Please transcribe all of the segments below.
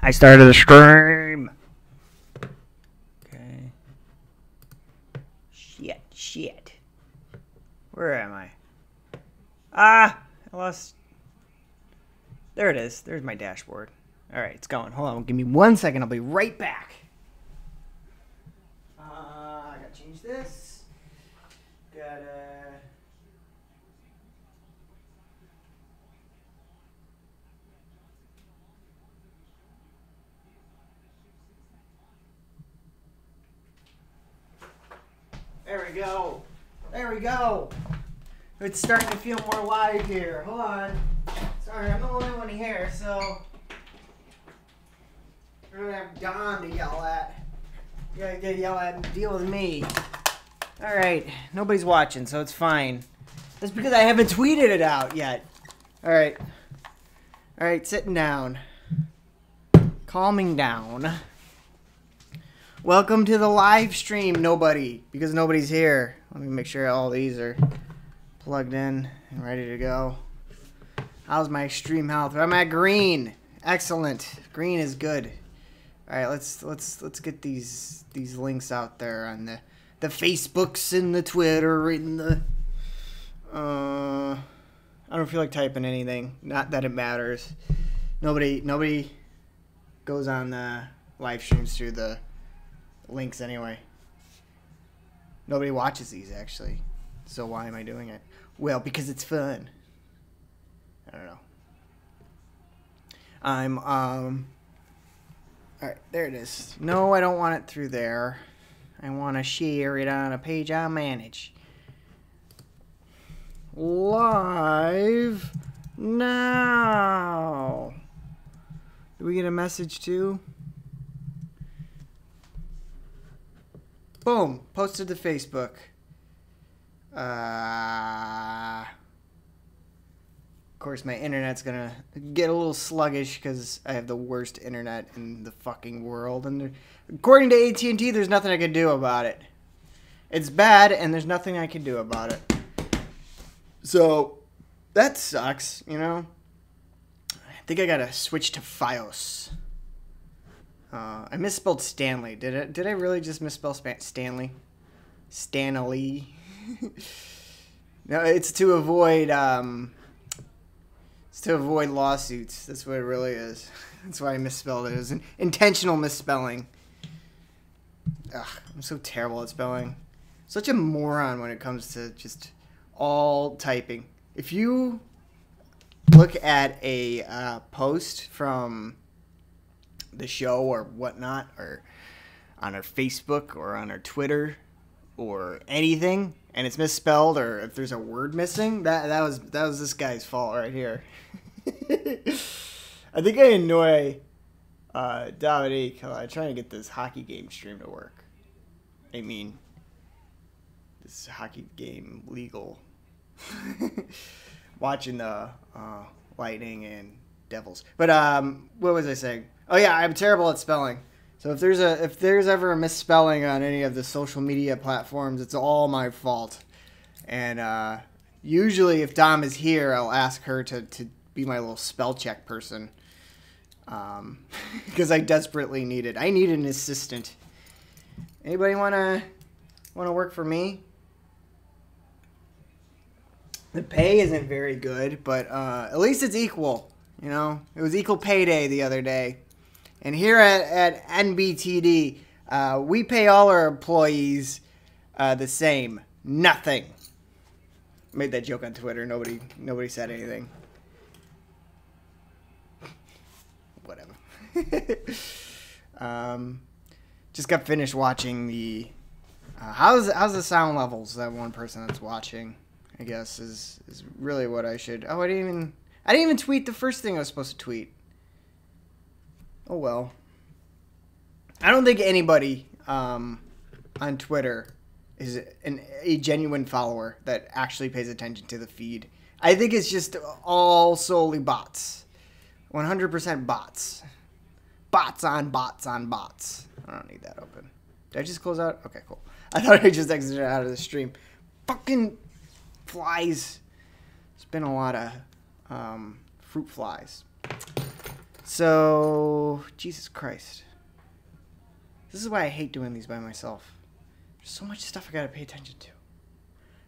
I started a stream. Okay. Shit. Where am I? I lost. There it is. There's my dashboard. All right, it's going. Hold on. Give me 1 second. I'll be right back. I gotta change this. There we go. There we go. It's starting to feel more live here. Hold on. Sorry, I'm the only one here, so we're gonna have Don to yell at. You gotta yell at and deal with me. Alright, nobody's watching, so it's fine. That's because I haven't tweeted it out yet. Alright. Alright, sitting down. Calming down. Welcome to the live stream, nobody, because nobody's here. Let me make sure all these are plugged in and ready to go. How's my stream health? I'm at green. Excellent. Green is good. All right, let's get these links out there on the Facebooks and the Twitter and the. I don't feel like typing anything. Not that it matters. Nobody goes on the live streams through the links anyway. Nobody watches these actually. So why am I doing it? Well, because it's fun. I don't know. I'm alright, there it is. No, I don't want it through there. I want to share it on a page I manage. Live now. Do we get a message too? Boom, posted to Facebook. Of course, my internet's gonna get a little sluggish because I have the worst internet in the fucking world. And according to AT&T, there's nothing I can do about it. It's bad, and there's nothing I can do about it. So, that sucks, you know? I think I gotta switch to Fios. I misspelled Stanley. Did I really just misspell Stanley? Stanley. No, it's to avoid lawsuits. That's what it really is. That's why I misspelled it. It was an intentional misspelling. Ugh, I'm so terrible at spelling. Such a moron when it comes to just all typing. If you look at a post from the show or whatnot, or on our Facebook or on our Twitter or anything, and it's misspelled, or if there's a word missing, that was this guy's fault right here. I think I annoy Dominique trying to get this hockey game stream to work. I mean, this hockey game legal. Watching the Lightning and Devils. But what was I saying? Oh yeah, I'm terrible at spelling. So if there's ever a misspelling on any of the social media platforms, it's all my fault. And usually if Dom is here, I'll ask her to be my little spell check person. Because I desperately need it. I need an assistant. Anybody wanna work for me? The pay isn't very good, but at least it's equal. You know, it was equal pay day the other day. And here at NBTD, we pay all our employees the same. Nothing. Made that joke on Twitter. Nobody said anything. Whatever. Just got finished watching the. How's the sound levels? That one person that's watching, I guess, is really what I should. Oh, I didn't even tweet the first thing I was supposed to tweet. Oh well. I don't think anybody on Twitter is a genuine follower that actually pays attention to the feed. I think it's just all solely bots. 100% bots. Bots on bots on bots. I don't need that open. Did I just close out? Okay, cool. I thought I just exited out of the stream. Fucking flies. It's been a lot of fruit flies. So, Jesus Christ. This is why I hate doing these by myself. There's so much stuff I gotta pay attention to.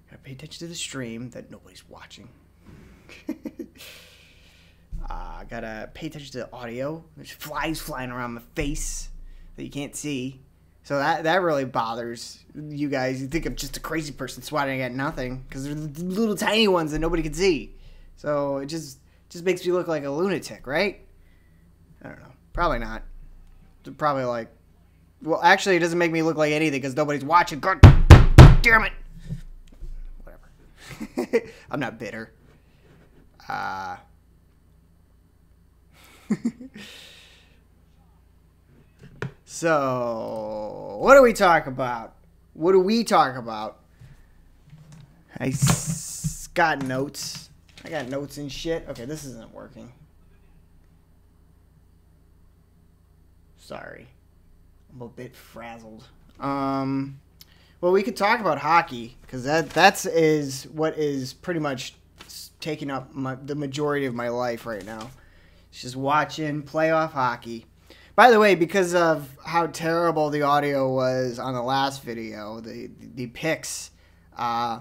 Gotta pay attention to the stream that nobody's watching. Gotta pay attention to the audio. There's flies flying around my face that you can't see. So that really bothers you guys. You think I'm just a crazy person swatting at nothing because they're the little tiny ones that nobody can see. So it just makes me look like a lunatic, right? I don't know. Probably not. Probably like... Well, actually, it doesn't make me look like anything because nobody's watching. God damn it. Whatever. I'm not bitter. So, what do we talk about? What do we talk about? Got notes. I got notes and shit. Okay, this isn't working. Sorry. I'm a bit frazzled. Well, we could talk about hockey because that is what is pretty much taking up the majority of my life right now. It's just watching playoff hockey. By the way, because of how terrible the audio was on the last video, the picks, I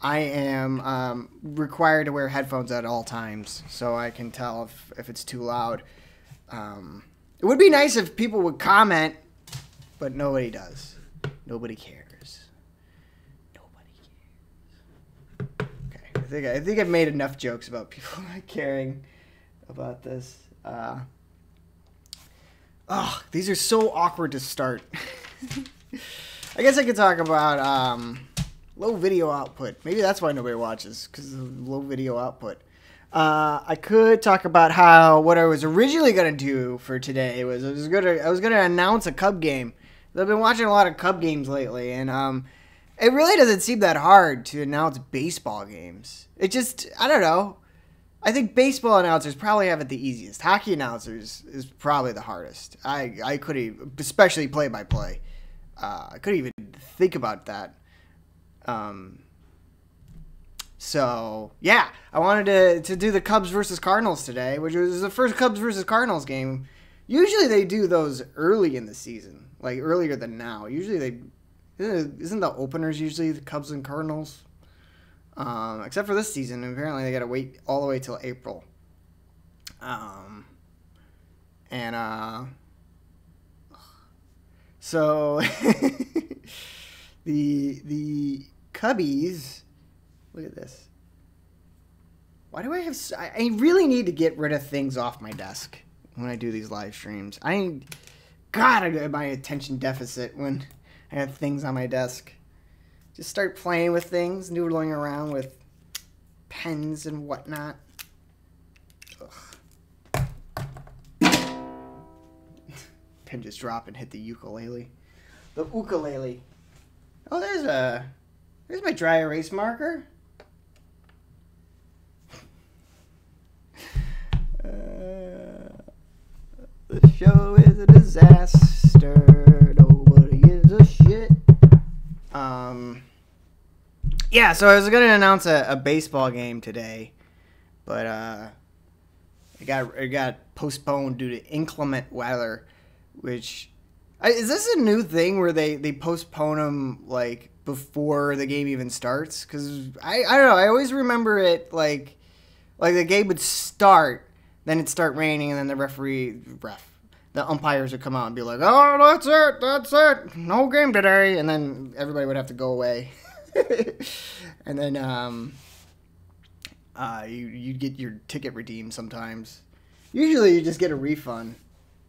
am required to wear headphones at all times so I can tell if it's too loud. It would be nice if people would comment, but nobody does. Nobody cares. Nobody cares. Okay, I think I've made enough jokes about people not caring about this. These are so awkward to start. I guess I could talk about low video output. Maybe that's why nobody watches, because of low video output. I could talk about what I was originally gonna do for today was I was gonna announce a Cub game. I've been watching a lot of Cub games lately, and it really doesn't seem that hard to announce baseball games. It just, I don't know. I think baseball announcers probably have it the easiest. Hockey announcers is probably the hardest. I couldn't, especially play-by-play. I couldn't even think about that. So, yeah. I wanted to do the Cubs versus Cardinals today, which was the first Cubs versus Cardinals game. Usually they do those early in the season, like earlier than now. Usually isn't the openers usually the Cubs and Cardinals? Except for this season, apparently they got to wait all the way till April. So the Cubbies. Look at this. Why do I have? I really need to get rid of things off my desk when I do these live streams. I get my attention deficit when I have things on my desk. Just start playing with things, noodling around with pens and whatnot. Ugh. Pen just dropped and hit the ukulele. The ukulele. Oh, there's my dry erase marker. The show is a disaster. Nobody gives a shit. Yeah, so I was going to announce a baseball game today, but it got postponed due to inclement weather, which is this a new thing where they postpone them like before the game even starts? Because I don't know, I always remember it like the game would start, then it'd start raining, and then the umpires would come out and be like, "Oh, that's it, no game today," and then everybody would have to go away. And then you'd get your ticket redeemed sometimes. Usually you just get a refund.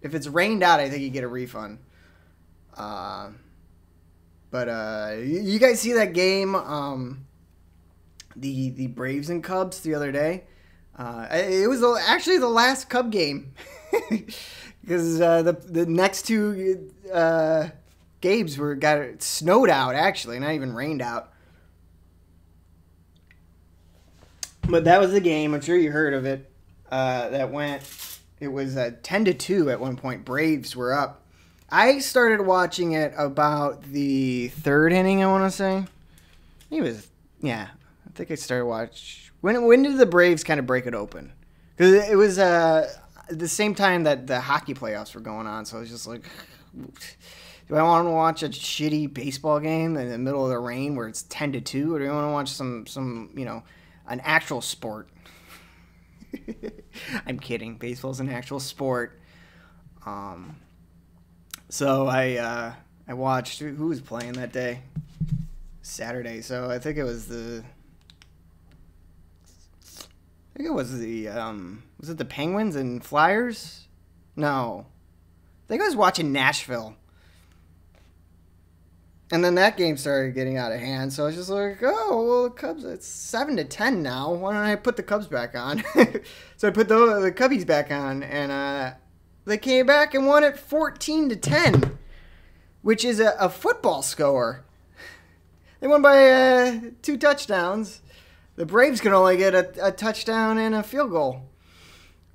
If it's rained out, I think you get a refund. But you guys see that game, the Braves and Cubs the other day? It was actually the last Cub game. Because the next two games got snowed out, actually, not even rained out. But that was the game. I'm sure you heard of it. It was 10-2 at one point. Braves were up. I started watching it about the third inning, I want to say. I think I started watching. When did the Braves kind of break it open? Because it was, I at the same time that the hockey playoffs were going on, so I was just like, do I want to watch a shitty baseball game in the middle of the rain where it's 10-2, or do I want to watch some an actual sport? I'm kidding. Baseball's an actual sport. So I watched, who was playing that day? Saturday. So I think it was the was it the Penguins and Flyers? No. I think I was watching Nashville. And then that game started getting out of hand, so I was just like, oh, well, the Cubs, it's 7-10 now. Why don't I put the Cubs back on? So I put the Cubbies back on, and they came back and won it 14-10, which is a football score. They won by 2 touchdowns. The Braves can only get a touchdown and a field goal.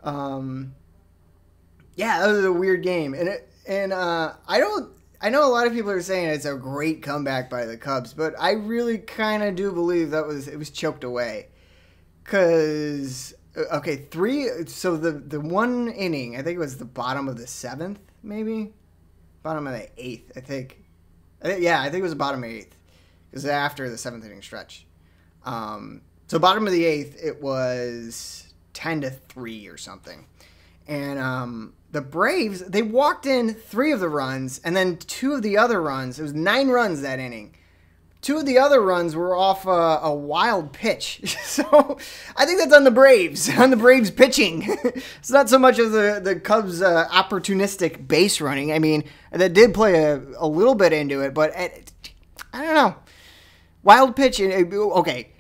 Yeah, that was a weird game, and I know a lot of people are saying it's a great comeback by the Cubs, but I really kind of do believe it was choked away. Because, okay, so the one inning, I think it was the bottom of the 7th, maybe? Bottom of the 8th, I think. Yeah, I think it was the bottom of the 8th. Because after the 7th inning stretch. So bottom of the 8th, it was 10-3 or something. And the Braves, they walked in 3 of the runs, and then 2 of the other runs. It was 9 runs that inning. 2 of the other runs were off a wild pitch. So I think that's on the Braves pitching. It's not so much of the Cubs' opportunistic base running. I mean, that did play a little bit into it, but I don't know. Wild pitch, okay.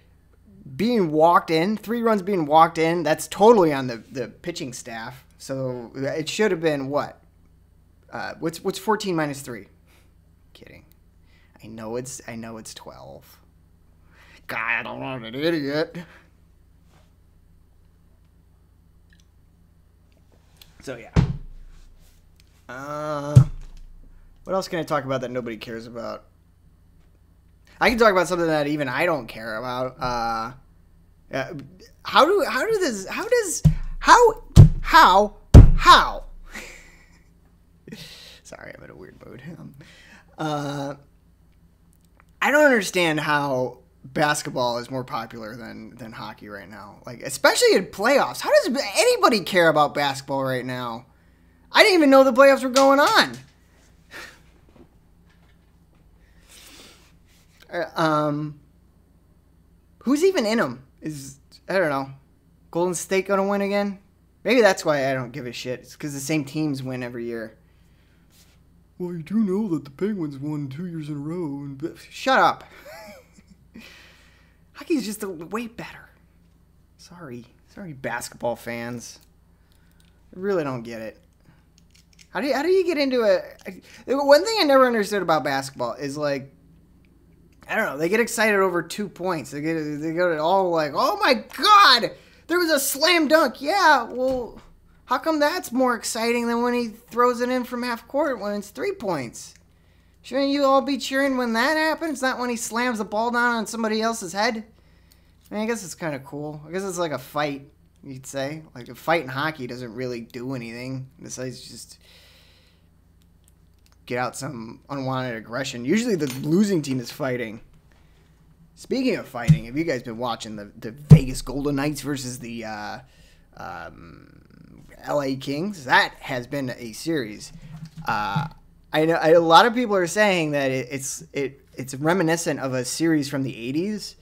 Being walked in, 3 runs being walked in, that's totally on the pitching staff. So it should have been what? What's 14 minus 3? Kidding. I know it's 12. God, I'm an idiot. So yeah. What else can I talk about that nobody cares about? I can talk about something that even I don't care about. How? Sorry, I'm in a weird mood. I don't understand how basketball is more popular than hockey right now. Like, especially in playoffs. How does anybody care about basketball right now? I didn't even know the playoffs were going on. Who's even in them? I don't know. Golden State gonna win again? Maybe that's why I don't give a shit. It's because the same teams win every year. Well, you do know that the Penguins won 2 years in a row. Shut up. Hockey's just way better. Sorry, basketball fans. I really don't get it. How do you get into it? One thing I never understood about basketball is, like, I don't know, they get excited over 2 points. They get all like, oh my God, there was a slam dunk. Yeah, well, how come that's more exciting than when he throws it in from half court when it's 3 points? Shouldn't you all be cheering when that happens, not when he slams the ball down on somebody else's head? I mean, I guess it's kind of cool. I guess it's like a fight, you'd say. Like, a fight in hockey doesn't really do anything besides just get out some unwanted aggression. Usually the losing team is fighting. Speaking of fighting, have you guys been watching the Vegas Golden Knights versus the LA Kings? That has been a series. I know a lot of people are saying that it's reminiscent of a series from the 80s.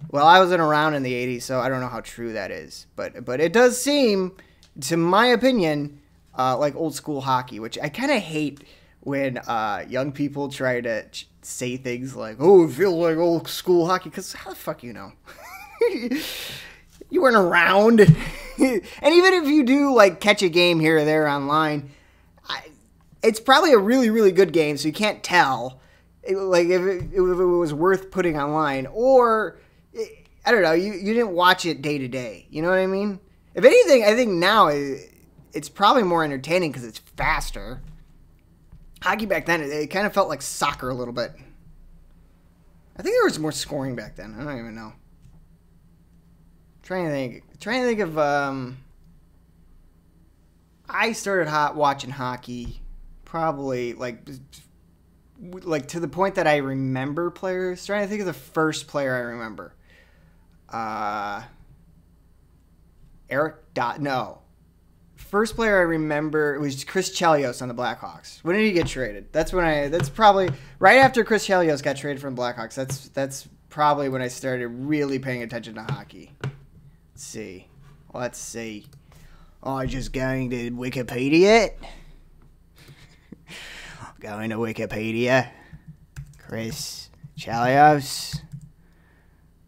Well, I wasn't around in the 80s, so I don't know how true that is. But it does seem, to my opinion, like old school hockey, which I kind of hate when young people try to say things like, oh, it feels like old school hockey, because how the fuck you know? You weren't around. And even if you do, like, catch a game here or there online, it's probably a really, really good game, so you can't tell, if it was worth putting online, or, I don't know, you didn't watch it day to day, you know what I mean? If anything, I think now it's probably more entertaining because it's faster. Hockey back then, it kind of felt like soccer a little bit. I think there was more scoring back then. I don't even know. Trying to think of I started watching hockey probably like to the point that I remember players. Trying to think of the first player I remember. No. First player I remember was Chris Chelios on the Blackhawks. When did he get traded? That's probably right after Chris Chelios got traded from Blackhawks. That's probably when I started really paying attention to hockey. Let's see. Oh, I'm just going to Wikipedia it. Going to Wikipedia. Chris Chelios.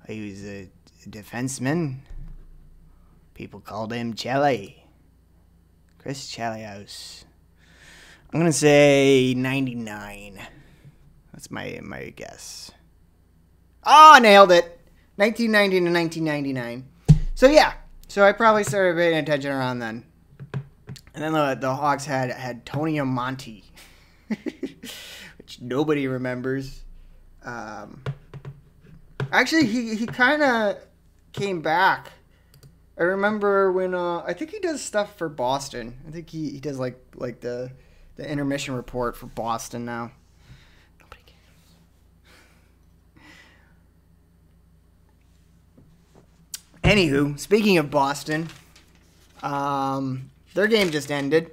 He was a defenseman. People called him Chelly. Chris Chelios. I'm going to say 99. That's my guess. Oh, nailed it. 1990 to 1999. So, yeah. So, I probably started paying attention around then. And then the Hawks had Tony Amonte, which nobody remembers. Actually, he kind of came back. I remember when I think he does stuff for Boston. I think he does like the intermission report for Boston now. Nobody cares. Anywho, speaking of Boston, their game just ended.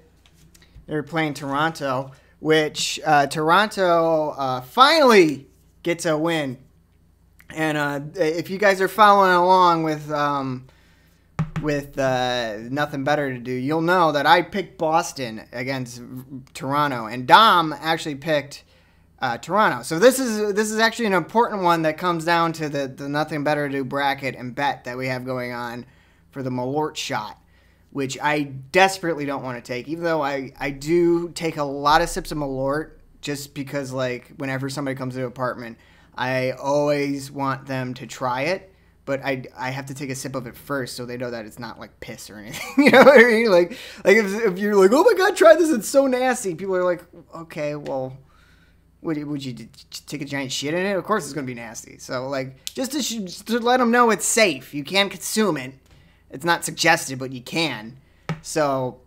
They were playing Toronto, which Toronto finally gets a win. And if you guys are following along with nothing better to do, you'll know that I picked Boston against Toronto, and Dom actually picked Toronto. So this is actually an important one that comes down to the nothing better to do bracket and bet that we have going on for the Malort shot, which I desperately don't want to take, even though I do take a lot of sips of Malort just because, like, whenever somebody comes to the apartment, I always want them to try it. But I have to take a sip of it first so they know that it's not like piss or anything. You know what I mean? Like if you're like, oh my God, try this, it's so nasty. People are like, okay, well, would you take a giant shit in it? Of course it's going to be nasty. So like just to let them know it's safe. You can consume it. It's not suggested, but you can. So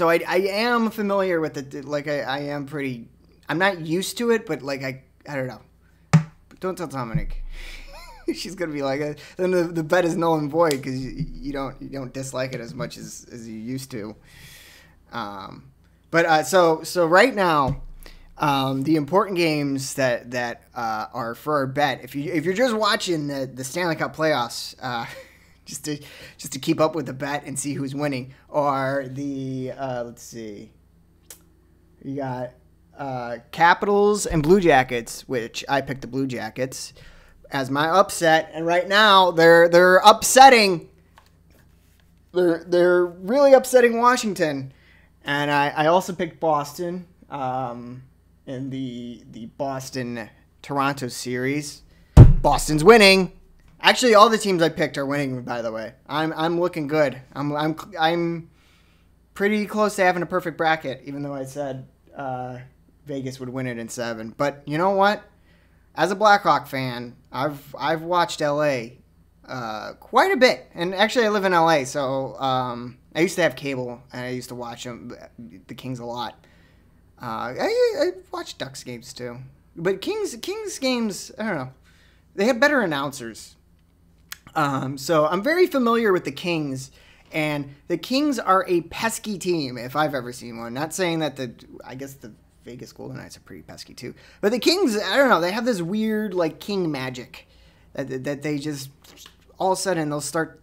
I am familiar with it. Like I am pretty, I'm not used to it, but like I don't know. But don't tell Dominic. She's gonna be like, then the bet is null and void because you don't dislike it as much as you used to. So right now, the important games that are for our bet. If you're just watching the Stanley Cup playoffs, just to keep up with the bet and see who's winning, are the let's see, you got Capitals and Blue Jackets, which I picked the Blue Jackets as my upset, and right now they're upsetting. They're really upsetting Washington, and I also picked Boston in the Boston Toronto series. Boston's winning. Actually, all the teams I picked are winning. By the way, I'm looking good. I'm pretty close to having a perfect bracket, even though I said Vegas would win it in 7. But you know what? As a Blackhawk fan, I've watched LA quite a bit, and actually I live in LA, so I used to have cable and I used to watch the Kings a lot. I watched Ducks games too, but Kings games, I don't know, they have better announcers. So I'm very familiar with the Kings, and the Kings are a pesky team if I've ever seen one. Not saying that I guess the Vegas Golden Knights are pretty pesky too. But the Kings, I don't know, they have this weird like king magic that they just all of a sudden they'll start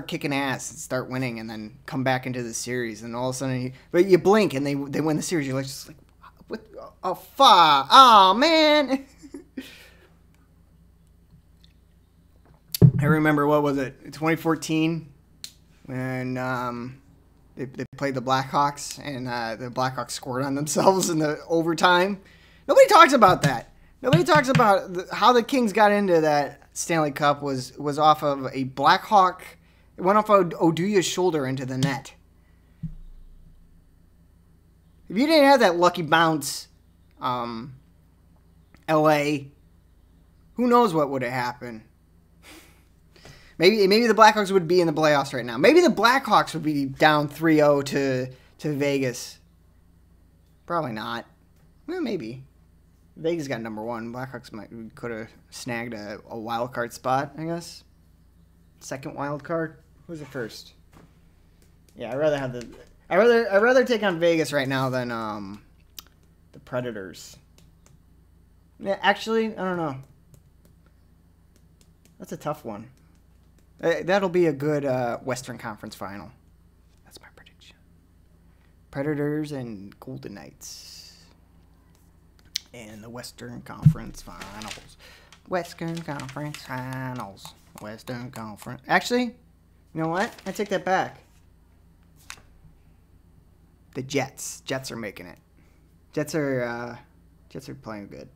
kicking ass and start winning and then come back into the series, and all of a sudden you blink and they win the series. You're like just like, what? Oh fuck! Oh man! I remember, what was it? 2014 when they played the Blackhawks, and the Blackhawks scored on themselves in the overtime. Nobody talks about that. Nobody talks about how the Kings got into that Stanley Cup was off of a Blackhawk. It went off of Oduya's shoulder into the net. If you didn't have that lucky bounce, LA, who knows what would have happened. Maybe the Blackhawks would be in the playoffs right now. Maybe the Blackhawks would be down 3-0 to Vegas. Probably not. Well, maybe. Vegas got number 1. Blackhawks could have snagged a wild card spot, I guess. Second wild card. Who's the first? Yeah, I'd rather take on Vegas right now than the Predators. Yeah, actually, I don't know. That's a tough one. That'll be a good Western Conference final. That's my prediction. Predators and Golden Knights in the Western Conference Finals. Western Conference Finals. Western Conference. Actually, you know what? I take that back. The Jets. Jets are making it. Jets are playing good.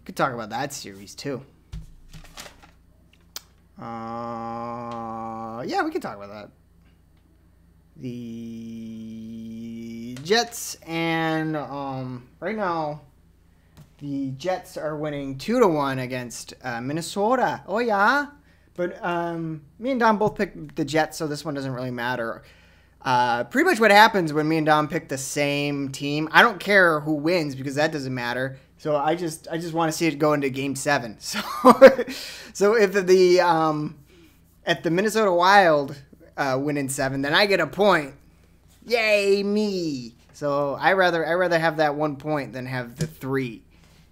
Could talk about that series too. Yeah, we can talk about that. The Jets and right now the Jets are winning 2-1 against Minnesota. Oh yeah, but me and Dom both picked the Jets, so this one doesn't really matter. Pretty much what happens when me and Dom pick the same team, I don't care who wins because that doesn't matter. So I just want to see it go into Game 7. So if at the Minnesota Wild win in 7, then I get a point. Yay me! So I rather have that 1 point than have the 3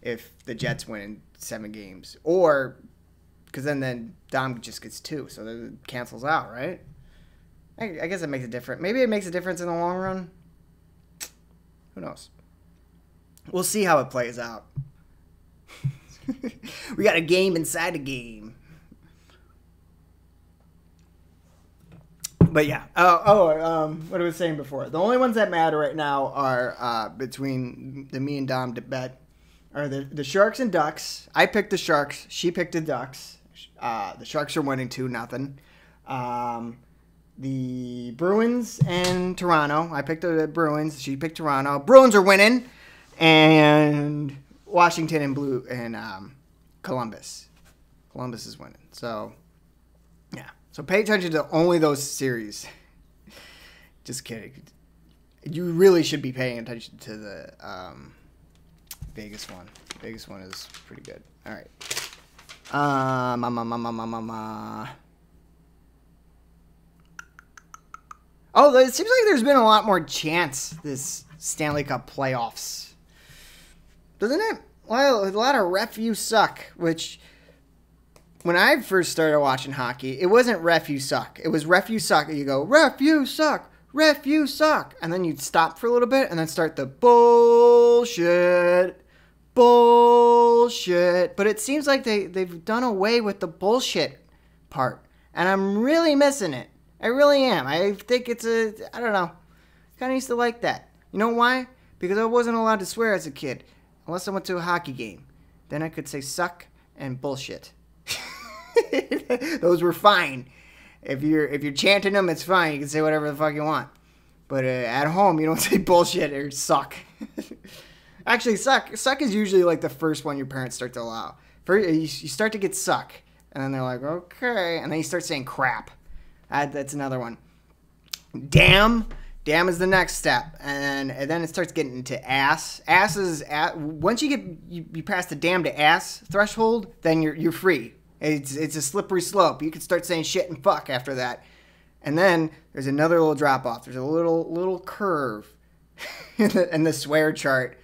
if the Jets win in 7 games, or because then Dom just gets 2, so that it cancels out, right? I guess it makes a difference. Maybe it makes a difference in the long run. Who knows? We'll see how it plays out. We got a game inside a game. But yeah. What I was saying before. The only ones that matter right now are between me and Dom to bet are the Sharks and Ducks. I picked the Sharks. She picked the Ducks. The Sharks are winning 2-0. The Bruins and Toronto. I picked the Bruins. She picked Toronto. Bruins are winning. And Washington and Columbus. Columbus is winning. So, yeah. So pay attention to only those series. Just kidding. You really should be paying attention to the Vegas one. Vegas one is pretty good. All right. Oh, it seems like there's been a lot more chance this Stanley Cup playoffs. Doesn't it? Well, a lot of ref you suck, which when I first started watching hockey, it wasn't ref you suck. It was ref you suck. You go, ref you suck, ref you suck. And then you'd stop for a little bit and then start the bullshit. But it seems like they've done away with the bullshit part. And I'm really missing it. I really am. I think I don't know. Kind of used to like that. You know why? Because I wasn't allowed to swear as a kid. Unless I went to a hockey game. Then I could say suck and bullshit. Those were fine. If you're chanting them, it's fine. You can say whatever the fuck you want. But at home, you don't say bullshit or suck. Actually, suck is usually like the first one your parents start to allow. You start to get suck. And then they're like, okay. And then you start saying crap. That's another one. Damn. Damn is the next step, and then it starts getting into ass. Ass is once you pass the damn to ass threshold, then you're free. It's a slippery slope. You can start saying shit and fuck after that, and then there's another little drop off. There's a little curve in the swear chart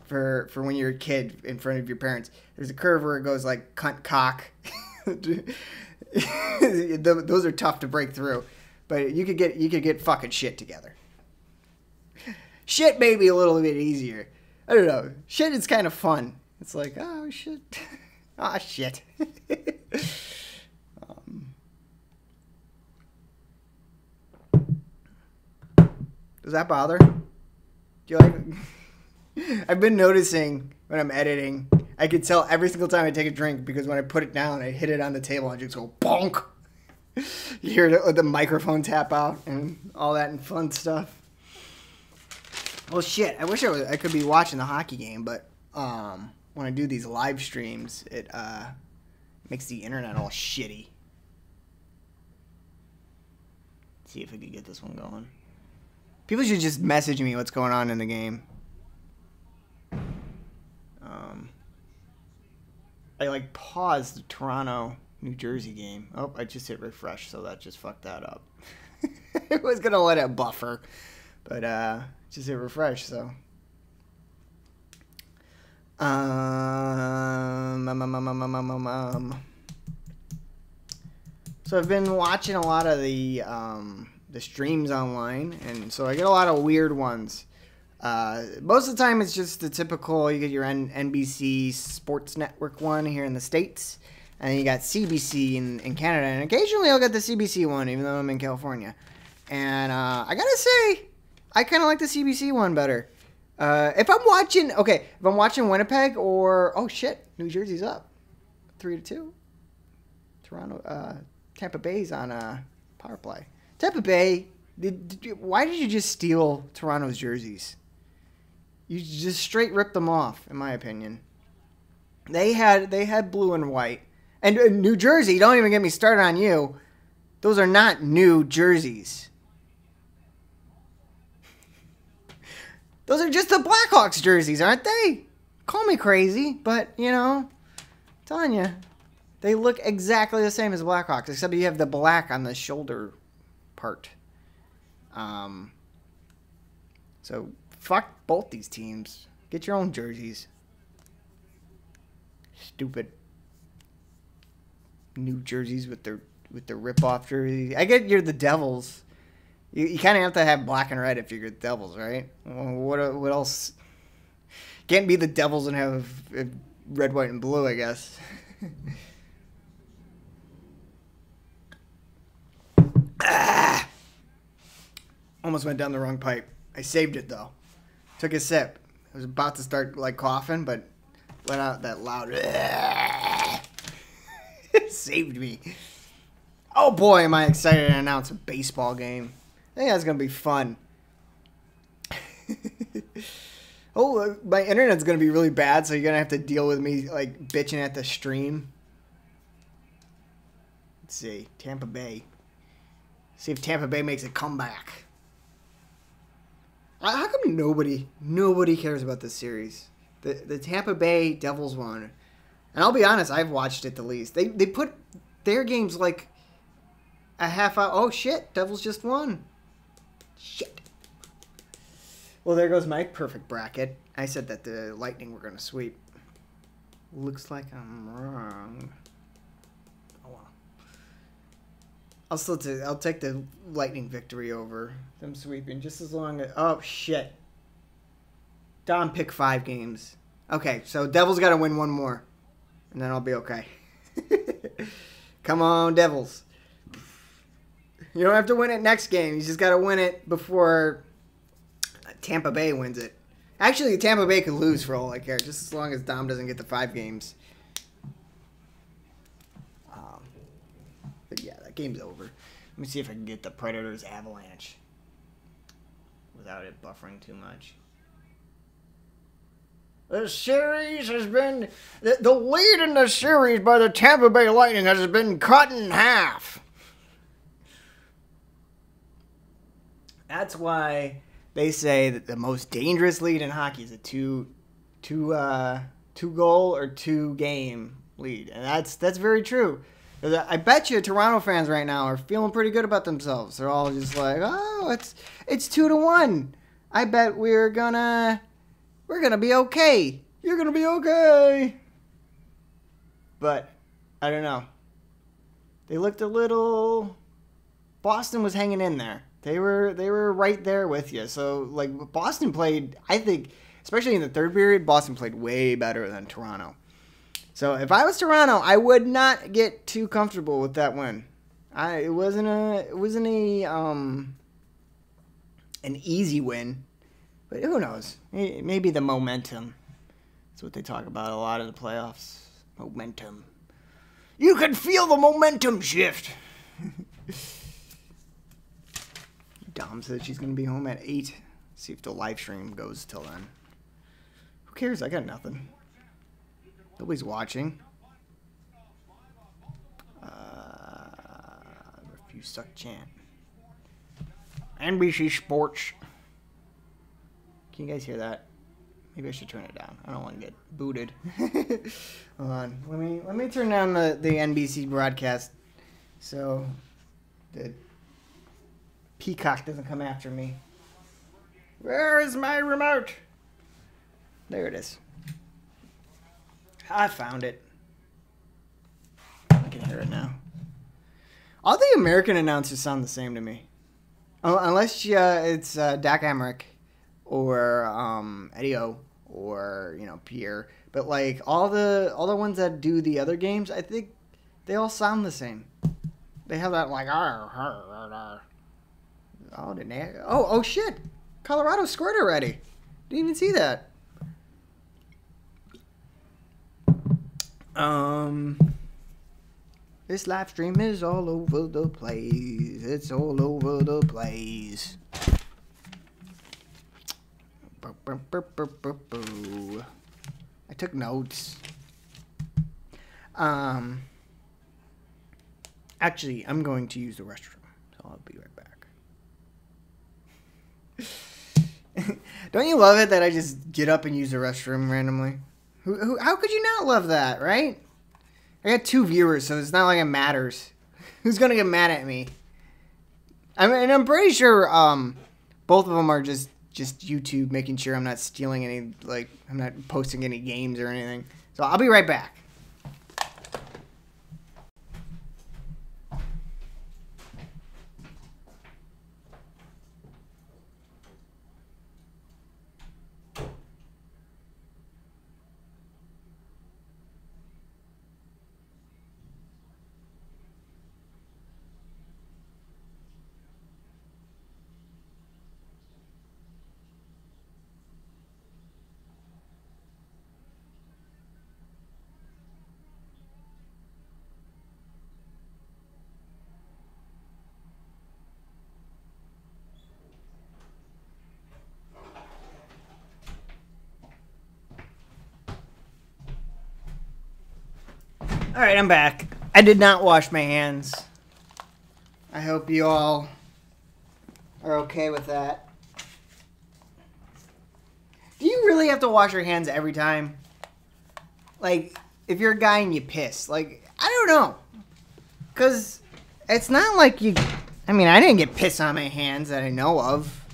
for when you're a kid in front of your parents. There's a curve where it goes like cunt cock. Those are tough to break through, but you could get fucking shit together. Shit may be a little bit easier. I don't know. Shit is kind of fun. It's like, oh, shit. Ah, shit. Does that bother? Do you like it? I've been noticing when I'm editing, I can tell every single time I take a drink because when I put it down, I hit it on the table and I just go bonk. You hear the microphone tap out and all that and fun stuff. Well, shit, I wish I could be watching the hockey game, but when I do these live streams, it makes the internet all shitty. See if I can get this one going. People should just message me what's going on in the game. I like paused the Toronto New Jersey game. Oh, I just hit refresh, so that just fucked that up. It was gonna let it buffer, but just hit refresh. So So I've been watching a lot of the streams online, and so I get a lot of weird ones. Most of the time, it's just the typical. You get your NBC Sports Network one here in the States, and then you got CBC in Canada, and occasionally I'll get the CBC one, even though I'm in California. And I gotta say, I kind of like the CBC one better. If I'm watching Winnipeg or New Jersey's up 3-2. Toronto, Tampa Bay's on a power play. Tampa Bay, why did you just steal Toronto's jerseys? You just straight ripped them off, in my opinion. They had blue and white. And New Jersey, don't even get me started on you. Those are not new jerseys. Those are just the Blackhawks jerseys, aren't they? Call me crazy, but, I'm telling you. They look exactly the same as the Blackhawks, except you have the black on the shoulder part. So fuck both these teams. Get your own jerseys. Stupid new jerseys with their rip-off jerseys. I get you're the Devils. You kind of have to have black and red if you're the Devils, right? Well, what else? Can't be the Devils and have red, white, and blue, I guess. Almost went down the wrong pipe. I saved it though. Took a sip. I was about to start coughing, but let out that loud. It saved me. Oh boy, am I excited to announce a baseball game. I think that's gonna be fun. My internet's gonna be really bad, so you're gonna have to deal with me bitching at the stream. Let's see, Tampa Bay. See if Tampa Bay makes a comeback. How come nobody cares about this series? The Tampa Bay Devils one. And I'll be honest, I've watched it the least. They put their games a half hour. Oh shit, Devils just won. Shit. Well, there goes my perfect bracket. I said that the Lightning were going to sweep. Looks like I'm wrong. I'll take the Lightning victory over them sweeping, just as long as... Oh, shit. Dom picked 5 games. Okay, so Devils got to win one more, and then I'll be okay. Come on, Devils. You don't have to win it next game. You just got to win it before Tampa Bay wins it. Actually, Tampa Bay could lose for all I care, just as long as Dom doesn't get the 5 games. But yeah, that game's over. Let me see if I can get the Predators Avalanche without it buffering too much. The series has been... The lead in the series by the Tampa Bay Lightning has been cut in half. That's why they say that the most dangerous lead in hockey is a two goal or 2 game lead. And that's very true. I bet you Toronto fans right now are feeling pretty good about themselves. They're all just like, oh, it's 2-1. I bet we're gonna be okay. You're gonna be okay. But I don't know. They looked a little. Boston was hanging in there. They were right there with you. So Boston played. I think, especially in the third period, Boston played way better than Toronto. So if I was Toronto, I would not get too comfortable with that win. It wasn't an easy win, but who knows? Maybe the momentum. That's what they talk about a lot in the playoffs. Momentum. You can feel the momentum shift. Dom said she's gonna be home at 8. See if the live stream goes till then. Who cares? I got nothing. Nobody's watching. Refuse suck chant. NBC Sports. Can you guys hear that? Maybe I should turn it down. I don't want to get booted. Hold on. Let me turn down the NBC broadcast so the Peacock doesn't come after me. Where is my remote? There it is. I found it. I can hear it now. All the American announcers sound the same to me. Unless it's Dak Emmerich or Eddie O or Pierre. But like all the ones that do the other games, I think they all sound the same. They have that like Oh, didn't they? Oh shit! Colorado scored already. Didn't even see that. This live stream is all over the place. It's all over the place. I took notes. Actually, I'm going to use the restroom, so I'll be right back. Don't you love it that I just get up and use the restroom randomly? How could you not love that, right? I got 2 viewers, so it's not like it matters. Who's gonna get mad at me? I'm pretty sure both of them are just YouTube making sure I'm not stealing any, like, I'm not posting any games or anything. So I'll be right back. Alright, I'm back. I did not wash my hands. I hope you all are okay with that. Do you really have to wash your hands every time? Like, if you're a guy and you piss. Like, I don't know. Because it's not like you... I mean, I didn't get piss on my hands that I know of.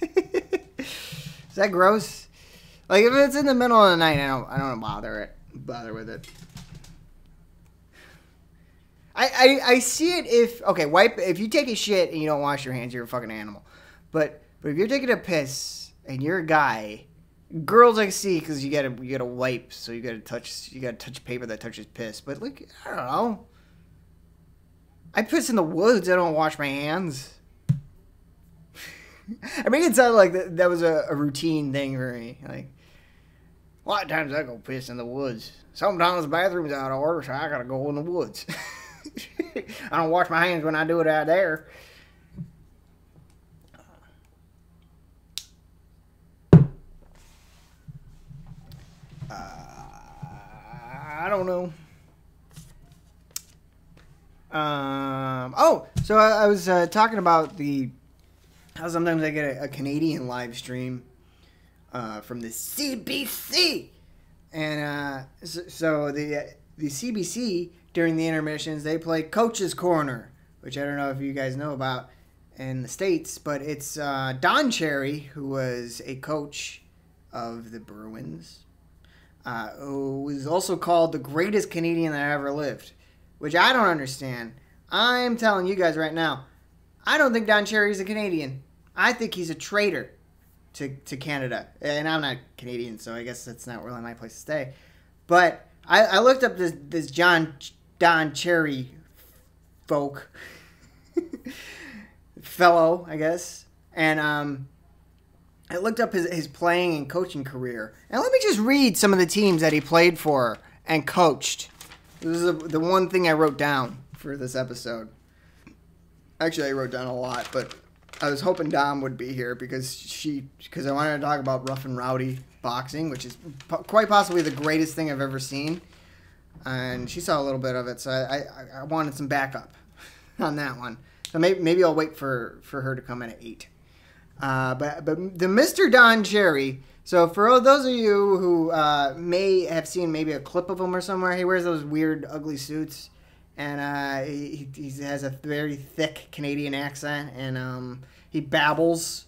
Is that gross? Like, if it's in the middle of the night, I don't bother with it. I see it if you take a shit and you don't wash your hands, you're a fucking animal. But if you're taking a piss and you're a guy, girls I see because you gotta wipe, so you gotta touch paper that touches piss. But like, I don't know. I piss in the woods. I don't wash my hands. I make it sound like that was a routine thing for me. Like, a lot of times I go piss in the woods. Sometimes the bathroom's out of order, so I gotta go in the woods. I don't wash my hands when I do it out there. I don't know. So I was talking about how sometimes I get a Canadian live stream from the CBC, and so the CBC during the intermissions they play Coach's Corner, which I don't know if you guys know about in the States, but it's Don Cherry, who was a coach of the Bruins, who was also called the greatest Canadian that ever lived, which I don't understand. I'm telling you guys right now, I don't think Don Cherry's a Canadian. I think he's a traitor to Canada. And I'm not Canadian, so I guess that's not really my place to stay. But I looked up this Don Cherry folk fellow, I guess, and I looked up his playing and coaching career. And let me just read some of the teams that he played for and coached. This is the one thing I wrote down for this episode. Actually, I wrote down a lot, but I was hoping Dom would be here because I wanted to talk about Rough and Rowdy boxing, which is quite possibly the greatest thing I've ever seen. And she saw a little bit of it, so I wanted some backup on that one. So maybe I'll wait for her to come in at 8. But the Mr. Don Cherry. So for those of you who may have seen maybe a clip of him or somewhere, he wears those weird, ugly suits, and he has a very thick Canadian accent, and he babbles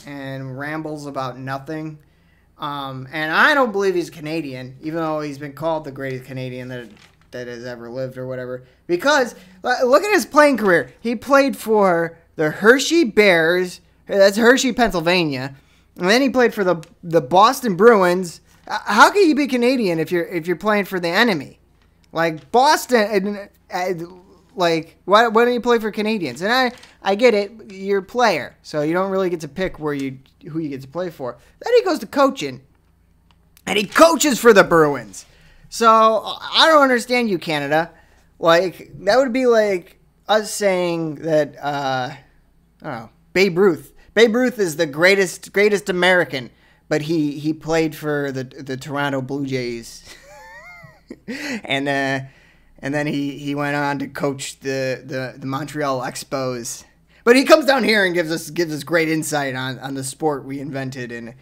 and rambles about nothing. And I don't believe he's Canadian, even though he's been called the greatest Canadian that has ever lived or whatever. Because look at his playing career. He played for the Hershey Bears. That's Hershey, Pennsylvania. And then he played for the Boston Bruins. How can you be Canadian if you're playing for the enemy? Like Boston, like why don't you play for Canadians? And I get it, you're a player, so you don't really get to pick who you get to play for. Then he goes to coaching, and he coaches for the Bruins. So I don't understand you, Canada. Like that would be like us saying that I don't know, Babe Ruth. Babe Ruth is the greatest American, but he played for the Toronto Blue Jays, and then he went on to coach the Montreal Expos. But he comes down here and gives us great insight on the sport we invented and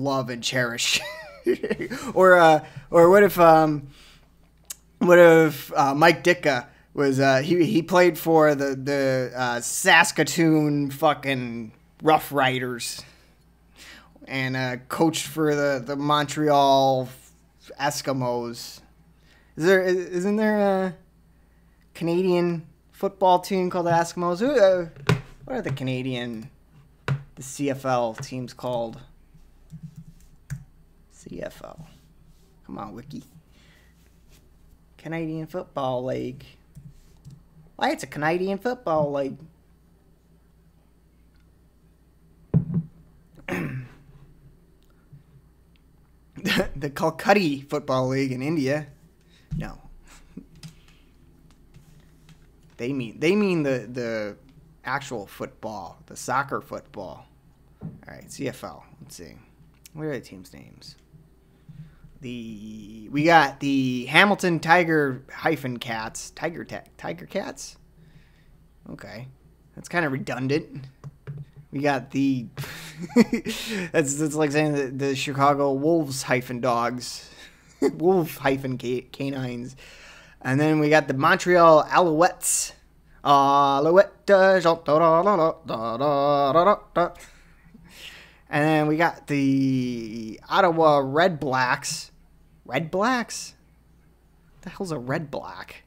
love and cherish. or what if Mike Ditka was he played for the Saskatoon fucking Rough Riders and coached for the Montreal Eskimos. Isn't there a Canadian football team called the Eskimos? What are the CFL teams called? CFL. Come on, Wiki. Canadian Football League. Why, it's a Canadian Football League. The Calcutta Football League in India. No. They mean the actual football, the soccer football. All right, CFL. Let's see. What are the teams' names? We got the Hamilton Tiger Cats. Tiger Cats? Okay. That's kind of redundant. We got the that's like saying the Chicago Wolves Dogs. Wolf Canines. And then we got the Montreal Alouettes. And then we got the Ottawa Red Blacks. Red Blacks? What the hell's a Red Black?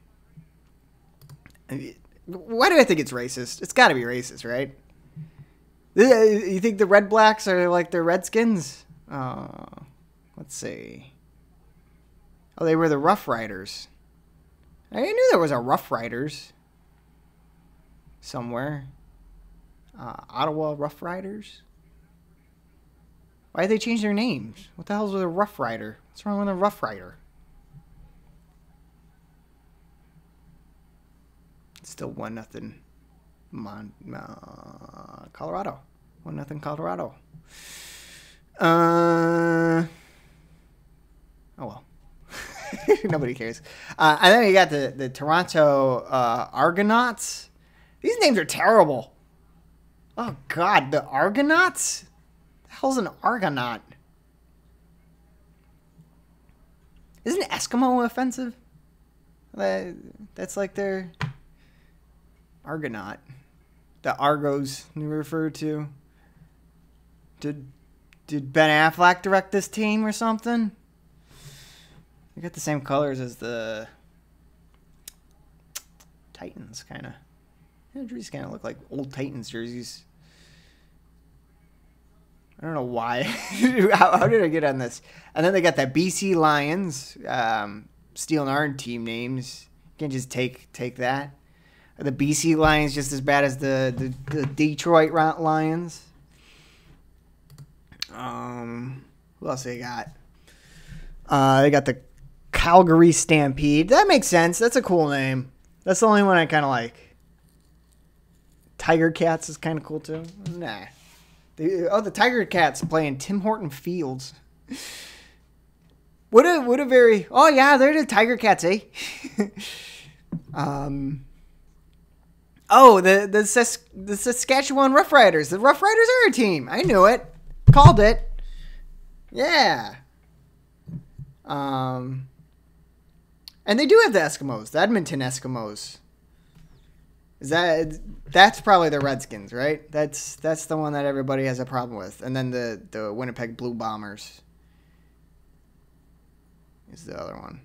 Why do I think it's racist? It's got to be racist, right? You think the Red Blacks are like the Redskins? Let's see. Oh, they were the Rough Riders. I knew there was a Rough Riders somewhere. Ottawa Rough Riders? Why did they change their names? What the hell is with a Rough Rider? What's wrong with a Rough Rider? It's still 1-0. Colorado. 1-0 Colorado. Oh well. Nobody cares. And then you got the Toronto Argonauts. These names are terrible. Oh God, the Argonauts? What the hell's an Argonaut? Isn't Eskimo offensive? That's like their Argonaut. The Argos you refer to. Did Ben Affleck direct this team or something? They got the same colors as the Titans, kind of. Yeah, jerseys kind of look like old Titans jerseys. I don't know why. How did I get on this? And then they got the BC Lions, stealing our team names. You can't just take that. Are the BC Lions just as bad as the Detroit Lions? Who else they got? They got the Calgary Stampede. That makes sense. That's a cool name. That's the only one I kind of like. Tiger Cats is kind of cool too. Nah. The Tiger Cats play in Tim Horton Fields. What a very... Oh, yeah, they're the Tiger Cats, eh? Oh, the Saskatchewan Roughriders. The Roughriders are a team. I knew it. Called it. Yeah. And they do have the Eskimos, the Edmonton Eskimos. That's probably the Redskins, right? That's the one that everybody has a problem with. And then the Winnipeg Blue Bombers is the other one.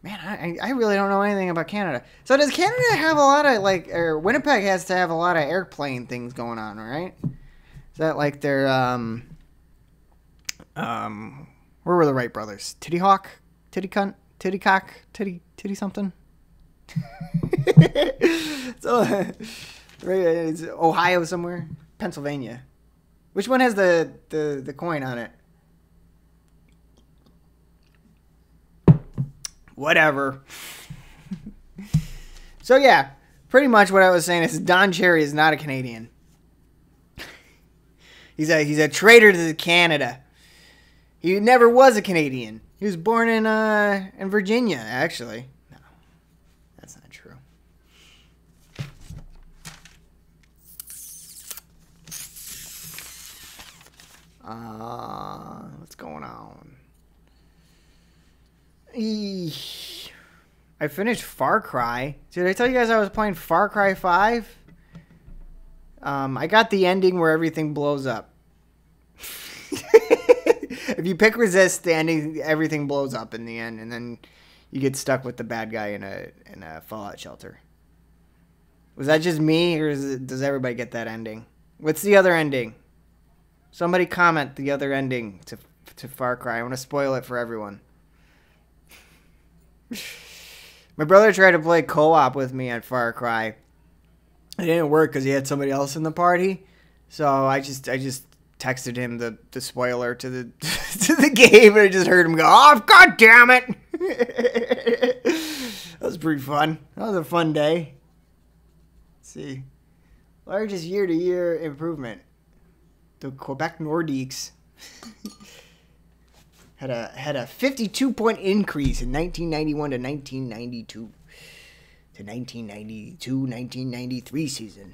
Man, I really don't know anything about Canada. So does Canada have a lot of, like, or Winnipeg has to have a lot of airplane things going on, right? Is that like their, where were the Wright brothers? Titty Hawk? Titty Cunt? Titty Cock? Titty something? So, it's Ohio somewhere? Pennsylvania. Which one has the coin on it? Whatever. So yeah, pretty much what I was saying is Don Cherry is not a Canadian. He's a traitor to Canada. He never was a Canadian. He was born in Virginia, actually. No, that's not true. What's going on? I finished Far Cry. Did I tell you guys I was playing Far Cry 5? I got the ending where everything blows up. If you pick resist, the ending, everything blows up in the end, and then you get stuck with the bad guy in a fallout shelter. Was that just me, or does everybody get that ending? What's the other ending? Somebody comment the other ending to Far Cry. I want to spoil it for everyone. My brother tried to play co-op with me at Far Cry. It didn't work because he had somebody else in the party. So I just texted him the spoiler to the to the game, and I just heard him go, "Oh, God damn it!" That was pretty fun. That was a fun day. Let's see, largest year-to-year improvement. The Quebec Nordiques had a 52-point increase in 1991 to 1992 to 1992-1993 season.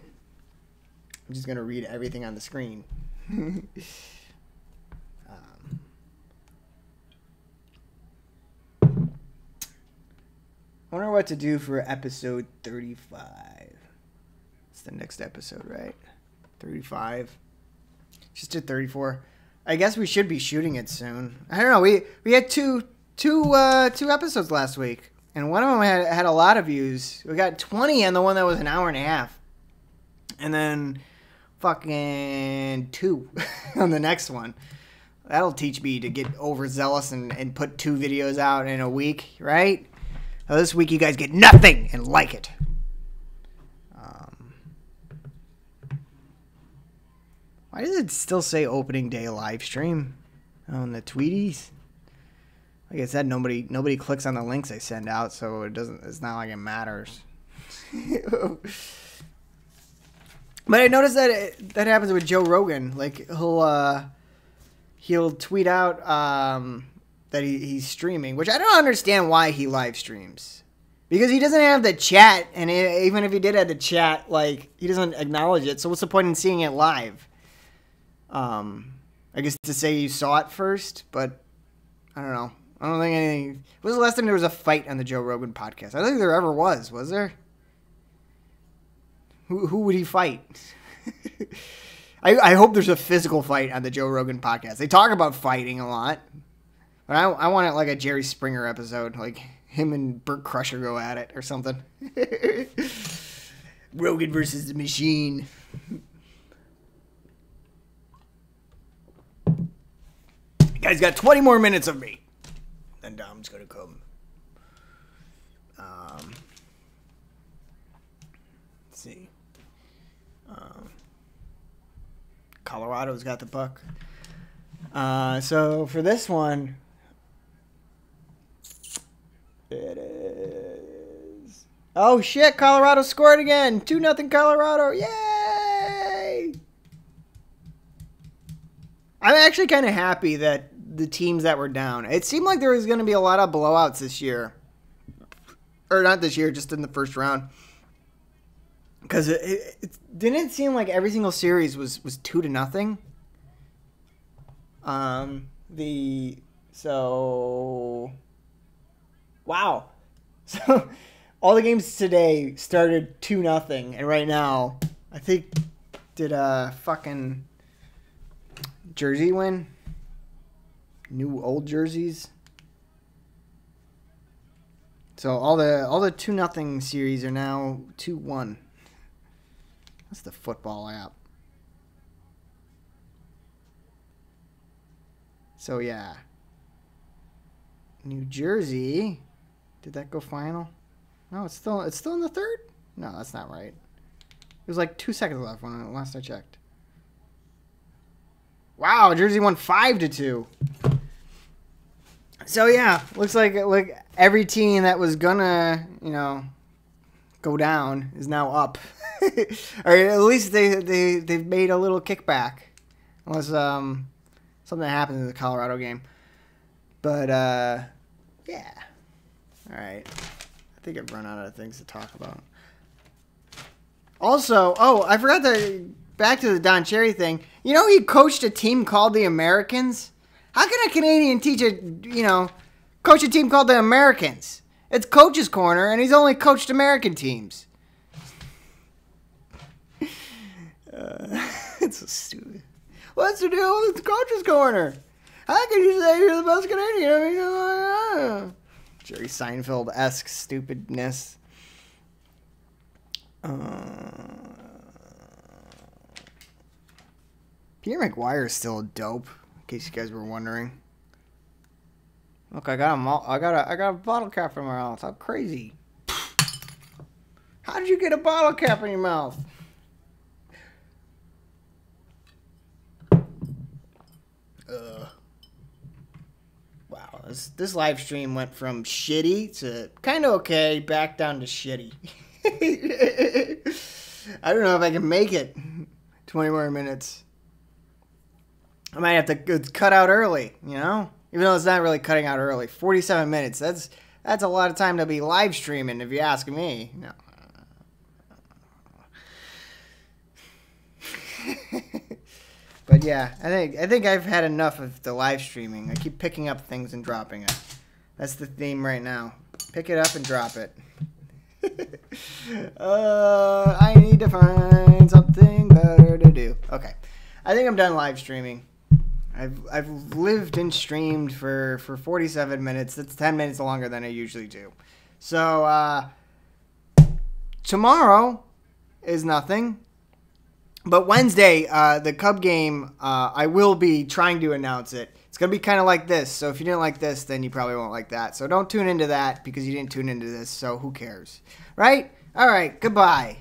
I'm just gonna read everything on the screen. I wonder what to do for episode 35. It's the next episode, right? 35. Just did 34. I guess we should be shooting it soon. I don't know. We had two episodes last week, and one of them had a lot of views. We got 20 on the one that was an hour and a half, and then fucking 2 on the next one. That'll teach me to get overzealous and put 2 videos out in a week, right? Now this week you guys get nothing and like it. Why does it still say opening day live stream on the Tweeties? Like I said, nobody clicks on the links I send out, so it's not like it matters. But I noticed that happens with Joe Rogan. Like he'll tweet out that he's streaming, which I don't understand why he live streams. Because he doesn't have the chat, and even if he did have the chat, like, he doesn't acknowledge it. So what's the point in seeing it live? I guess to say you saw it first, but I don't know. I don't think anything. When was the last time there was a fight on the Joe Rogan podcast? I don't think there ever was there? Who would he fight? I hope there's a physical fight on the Joe Rogan podcast. They talk about fighting a lot. But I want it like a Jerry Springer episode. Like him and Burt Crusher go at it or something. Rogan versus the machine. You guys got 20 more minutes of me. Then Dom's going to come. Let's see. Colorado's got the puck. So for this one, it is. Oh shit! Colorado scored again. 2-0 Colorado. Yay! I'm actually kind of happy that the teams that were down. It seemed like there was going to be a lot of blowouts this year, or not this year, just in the first round. Because it didn't it seem like every single series was 2-0. Wow. So all the games today started 2-0, and right now I think did fucking Jersey win? New old jerseys. So all the 2-0 series are now 2-1. That's the football app. So yeah. New Jersey. Did that go final? No, it's still in the third? No, that's not right. It was like 2 seconds left when last I checked. Wow, Jersey won 5-2. So yeah, looks like every team that was gonna, go down is now up. Or at least they've made a little kickback. Unless something happens in the Colorado game. But yeah. Alright. I think I've run out of things to talk about. Also, I forgot to back to the Don Cherry thing. You know he coached a team called the Americans? How can a Canadian coach a team called the Americans? It's Coach's Corner, and he's only coached American teams. It's so stupid. What's the deal with Coach's Corner? How can you say you're the best Canadian? I mean, Jerry Seinfeld-esque stupidness. Peter McGuire is still dope, in case you guys were wondering. Look, I got a bottle cap in my mouth. I'm crazy. How did you get a bottle cap in your mouth? Wow, this live stream went from shitty to kind of okay, back down to shitty. I don't know if I can make it 20 more minutes. I might have to cut out early, even though it's not really cutting out early. 47 minutes, that's a lot of time to be live streaming, if you ask me. No. But yeah, I think I've had enough of the live streaming. I keep picking up things and dropping it. That's the theme right now. Pick it up and drop it. I need to find something better to do. Okay, I think I'm done live streaming. I've lived and streamed for 47 minutes. That's 10 minutes longer than I usually do. So tomorrow is nothing. But Wednesday, the Cub game, I will be trying to announce it. It's going to be kind of like this. So if you didn't like this, then you probably won't like that. So don't tune into that because you didn't tune into this. So who cares? Right? All right. Goodbye.